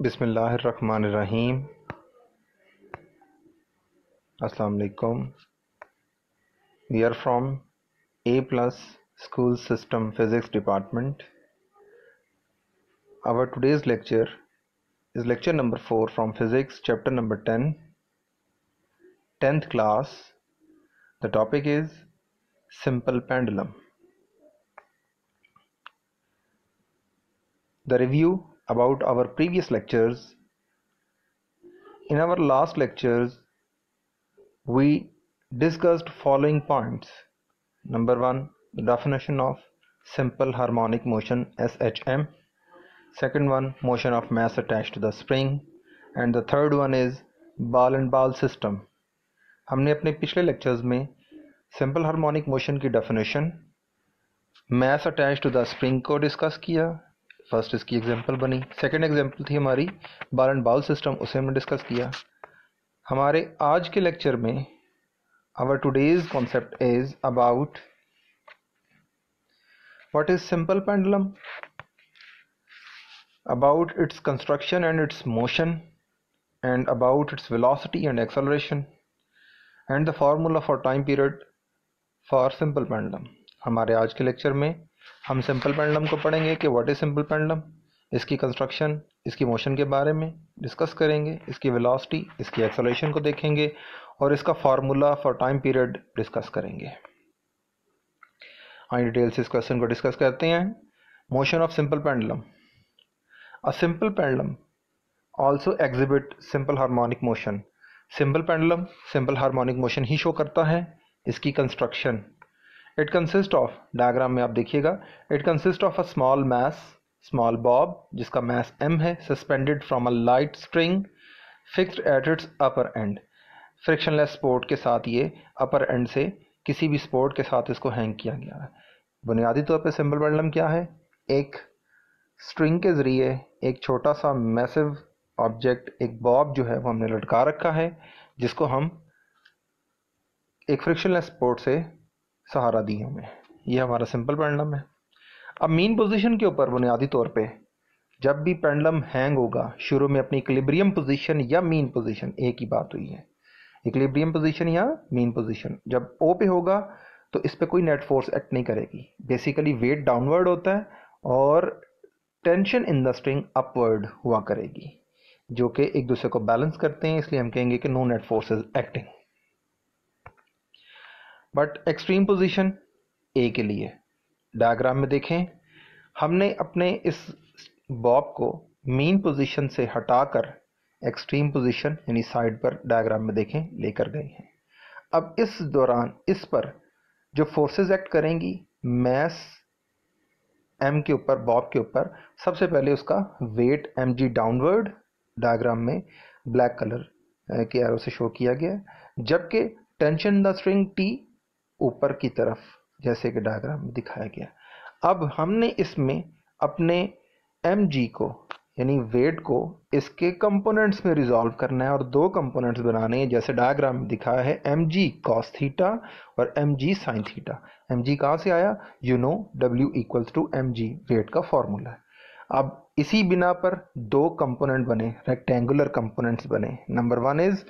बिस्मिल्लाहिर्रहमानिर्रहीम। अस्सलाम वालेकुम। We are from A plus School System Physics Department. Our today's lecture is lecture number 4 from Physics chapter number 10, 10th class. The topic is simple pendulum. The review about our previous lectures. In our last lectures, we discussed following points. Number 1, the definition of simple harmonic motion SHM. Second one, motion of mass attached to the spring. And the third one is ball and ball system. हमने अपने पिछले lectures में simple harmonic motion की definition, mass attach to the spring को discuss किया। First इसकी example बनी। Second example थी हमारी बॉल एंड बॉल सिस्टम, उसे हमने डिस्कस किया। हमारे आज के लेक्चर में our today's concept is about what is simple pendulum, about its construction and its motion, and about its velocity and acceleration, and the formula for time period for simple pendulum. हमारे आज के lecture में हम simple pendulum को पढ़ेंगे कि what is simple pendulum, इसकी construction, इसकी मोशन के बारे में डिस्कस करेंगे, इसकी वेलोसिटी, इसकी एक्सेलरेशन को देखेंगे और इसका formula for time period discuss करेंगे। आइए डिटेल से इस क्वेश्चन को डिस्कस करते हैं। Motion of simple pendulum. A simple pendulum also exhibit simple harmonic motion. Simple pendulum simple harmonic motion he show करता है। इसकी construction, it consists of, diagram में आप देखिएगा, it consists of a small mass, small bob जिसका mass m है, suspended from a light string fixed at its upper end. frictionless support के साथ ये upper end से किसी भी support के साथ इसको हैंग किया गया है। बुनियादी तौर पे सिंपल पेंडुलम क्या है? एक स्ट्रिंग के ज़रिए एक छोटा सा मैसिव ऑब्जेक्ट, एक बॉब जो है वो हमने लटका रखा है, जिसको हम एक फ्रिक्शनलेस सपोर्ट से सहारा दिए हमें। ये हमारा सिंपल पेंडुलम है। अब मीन पोजीशन के ऊपर बुनियादी तौर पे जब भी पेंडुलम हैंग होगा, शुरू में अपनी इक्विलिब्रियम पोजीशन या मीन पोजीशन, एक ही बात हुई है, इक्विलिब्रियम पोजीशन या मीन पोजीशन, जब ओ पे होगा तो इस पर कोई नेट फोर्स एक्ट नहीं करेगी। बेसिकली वेट डाउनवर्ड होता है और tension in the string upward हुआ करेगी, जो कि एक दूसरे को बैलेंस करते हैं, इसलिए हम कहेंगे कि no net force is acting. But extreme position A के लिए डायग्राम में देखें, हमने अपने इस बॉब को मीन पोजीशन से हटाकर एक्सट्रीम पोजीशन यानी साइड पर डायग्राम में देखें लेकर गए हैं। अब इस दौरान इस पर जो फोर्सेस एक्ट करेंगी मैस एम के ऊपर, बॉब के ऊपर, सबसे पहले उसका weight m g downward diagram में ब्लैक कलर के एरो से शो किया गया, जबकि टेंशन द स्ट्रिंग टी ऊपर की तरफ, जैसे कि डायग्राम में दिखाया गया। अब हमने इसमें अपने एम जी को यानी वेट को इसके कंपोनेंट्स में रिजॉल्व करना है और दो कंपोनेंट्स बनाने हैं, जैसे डायग्राम में दिखाया है, एम जी कॉस थीटा और m g sine theta. M g कहाँ से आया? You know W equals to m g, weight का फॉर्मूला है। अब इसी बिना पर दो कंपोनेंट बने, रेक्टेंगुलर कंपोनेंट्स बने। Number 1 is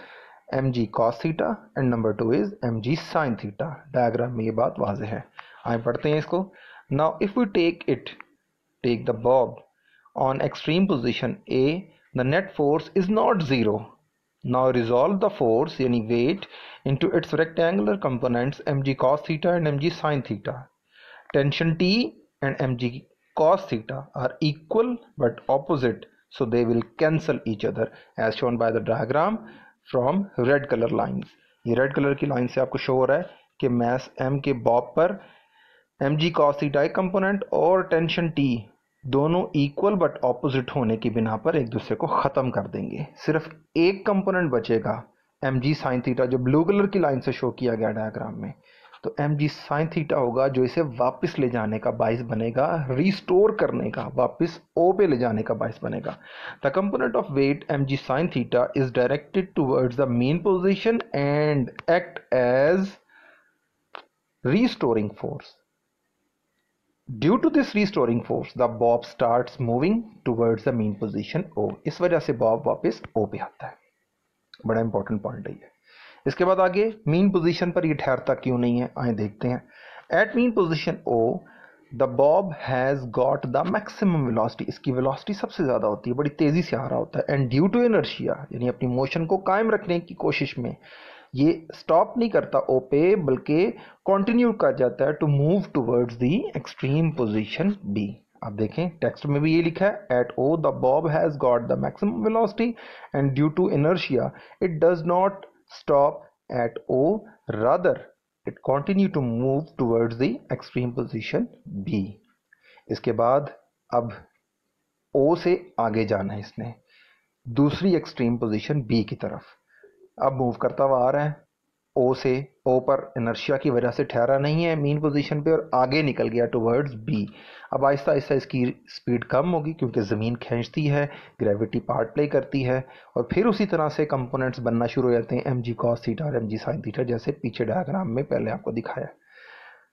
m g cos theta and number 2 is m g sine theta. Diagram में ये बात वाजह है। आइए पढ़ते हैं इसको। Now if we take the Bob on extreme position A, the net force is not zero. Now resolve the force yani weight into its rectangular components mg cos theta and mg sin theta. Tension T and mg cos theta are equal but opposite, so they will cancel each other as shown by the diagram from red color lines. ये red color की line से आपको show हो रहा है कि mass m के Bob पर mg cos theta एक कंपोनेंट और टेंशन T दोनों इक्वल बट ऑपोजिट होने की बिना पर एक दूसरे को खत्म कर देंगे। सिर्फ एक कंपोनेंट बचेगा एम जी साइन थीटा, जो ब्लू कलर की लाइन से शो किया गया डायग्राम में। तो एम जी साइन थीटा होगा जो इसे वापस ले जाने का बाइस बनेगा, रिस्टोर करने का, वापस ओ पे ले जाने का बाइस बनेगा। The component of weight m g sine theta is directed towards the main position and act as restoring force. Due to this restoring force the bob starts moving towards the mean position O. इस वजह से Bob वापस ओ पे आता है। बड़ा important point है ये। इसके बाद आगे मीन पोजीशन पर ये ठहरता क्यों नहीं है, आए देखते हैं। At mean position O the bob has got the maximum velocity. इसकी वेलोसिटी सबसे ज्यादा होती है, बड़ी तेजी से आ रहा होता है। एंड ड्यू टू इनर्शिया, यानी अपनी मोशन को कायम रखने की कोशिश में ये स्टॉप नहीं करता ओ पे, बल्कि कंटिन्यू कर जाता है to move towards the extreme position B. आप देखें टेक्स्ट में भी ये लिखा है, at O the bob has got the maximum velocity and due to inertia it does not stop at O, rather it continue to move towards the extreme position B। इसके बाद अब O से आगे जाना है इसने दूसरी एक्सट्रीम पोजीशन B की तरफ। अब मूव करता हुआ आ रहा है O से, O पर इनर्शिया की वजह से ठहरा नहीं है मीन पोजीशन पे और आगे निकल गया टुवर्ड्स B। अब आहिस्ता आहिस्ता इसकी स्पीड कम होगी क्योंकि ज़मीन खींचती है, ग्रेविटी पार्ट प्ले करती है, और फिर उसी तरह से कंपोनेंट्स बनना शुरू हो जाते हैं, एम जी कॉस थीटा और एम जी साइन थीटा, जैसे पीछे डायग्राम में पहले आपको दिखाया।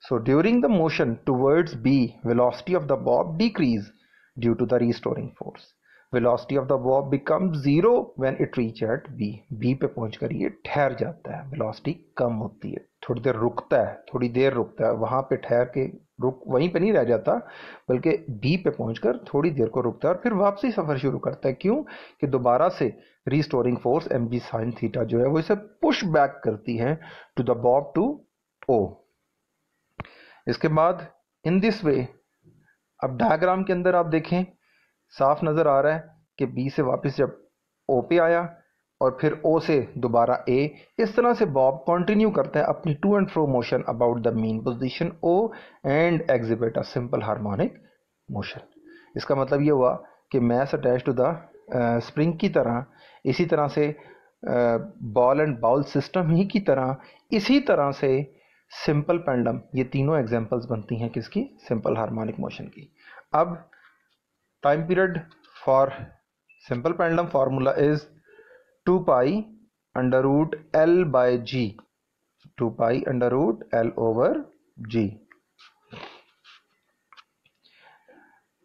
So during the motion towards B velocity of the bob decrease due to the restoring force. Velocity of the bob become zero when it reach at B. B पे पहुंचकर ये ठहर जाता है, वेलोसिटी कम होती है, थोड़ी देर रुकता है, वहां पे ठहर के वहीं पे नहीं रह जाता, बल्कि बी पे पहुंचकर थोड़ी देर को रुकता है और फिर वापसी सफर शुरू करता है। क्यों कि दोबारा से restoring force m g sine theta जो है वो इसे पुश बैक करती है to the bob to O. इसके बाद इन दिस वे, अब डायग्राम के अंदर आप देखें साफ नजर आ रहा है कि बी से वापस जब ओ पे आया और फिर ओ से दोबारा ए, इस तरह से बॉब कंटिन्यू करता है अपनी to and fro motion about the mean position O and exhibit a simple harmonic motion. इसका मतलब ये हुआ कि mass attach to the spring की तरह, इसी तरह से बॉल एंड बाउल सिस्टम ही की तरह, इसी तरह से सिंपल पेंडुलम, ये तीनों एग्जांपल्स बनती हैं किसकी, सिंपल हार्मोनिक मोशन की। अब time period for simple pendulum formula is 2 pi under root l by g, 2 pi under root l over g.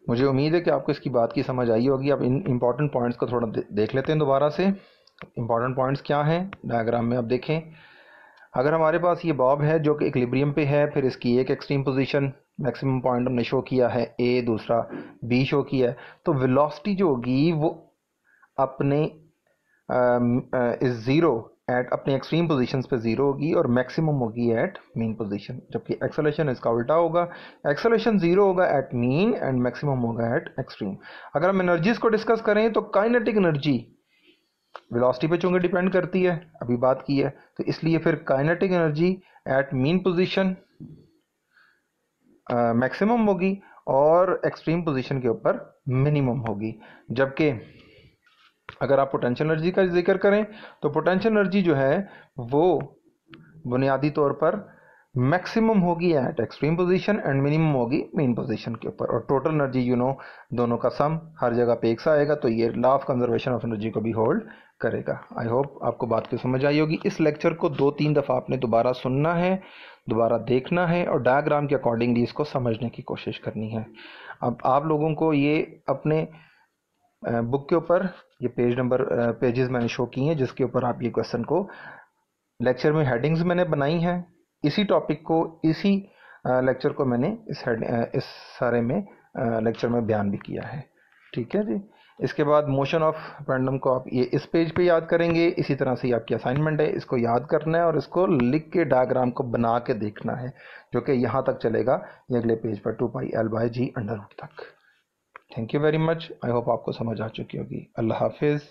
मुझे उम्मीद है कि आपको इसकी बात की समझ आई होगी। अब इन इंपॉर्टेंट पॉइंट्स को थोड़ा देख लेते हैं दोबारा से। इंपॉर्टेंट पॉइंट्स क्या हैं डायग्राम में आप देखें। अगर हमारे पास ये बॉब है जो कि इक्विलिब्रियम पे है, फिर इसकी एक एक्सट्रीम पोजीशन मैक्सिमम पॉइंट हमने शो किया है ए, दूसरा बी शो किया है, तो वेलोसिटी जो होगी वो अपने इज ज़ीरो एट अपने एक्सट्रीम पोजीशंस पे ज़ीरो होगी और मैक्सिमम होगी एट मीन पोजीशन, जबकि एक्सेलरेशन इसका उल्टा होगा, एक्सेलरेशन ज़ीरो होगा एट मीन एंड मैक्सिमम होगा एट एक्सट्रीम। अगर हम एनर्जीज को डिस्कस करें तो काइनेटिक एनर्जी वेलोसिटी पे चूंकि डिपेंड करती है, अभी बात की है, तो इसलिए फिर kinetic energy at mean position maximum होगी और एक्सट्रीम पोजीशन के ऊपर मिनिमम होगी। जबकि अगर आप पोटेंशियल एनर्जी का जिक्र करें तो पोटेंशियल एनर्जी जो है वो बुनियादी तौर पर मैक्सिमम होगी eight extreme position and minimum होगी मीन पोजीशन के ऊपर, और टोटल एनर्जी दोनों का सम हर जगह पे एक सा आएगा, तो ये law of conservation of energy को भी होल्ड करेगा। आई होप आपको बात की समझ आई होगी। इस लेक्चर को 2-3 दफ़ा आपने दोबारा सुनना है, दोबारा देखना है और डायग्राम के अकॉर्डिंगली इसको समझने की कोशिश करनी है। अब आप लोगों को ये अपने बुक के ऊपर ये पेजेस मैंने शो किए हैं जिसके ऊपर आप ये क्वेश्चन को लेक्चर में हेडिंग्स मैंने बनाई हैं, इसी टॉपिक को इसी लेक्चर को मैंने इस सारे में लेक्चर में बयान भी किया है। ठीक है जी। इसके बाद मोशन ऑफ पेंडुलम को आप ये इस पेज पे याद करेंगे, इसी तरह से आपकी असाइनमेंट है, इसको याद करना है और इसको लिख के डायग्राम को बना के देखना है, जो कि यहाँ तक चलेगा, ये अगले पेज पर 2 pi l by g under root तक। Thank you very much. I hope आपको समझ आ चुकी होगी। अल्लाह हाफिज़।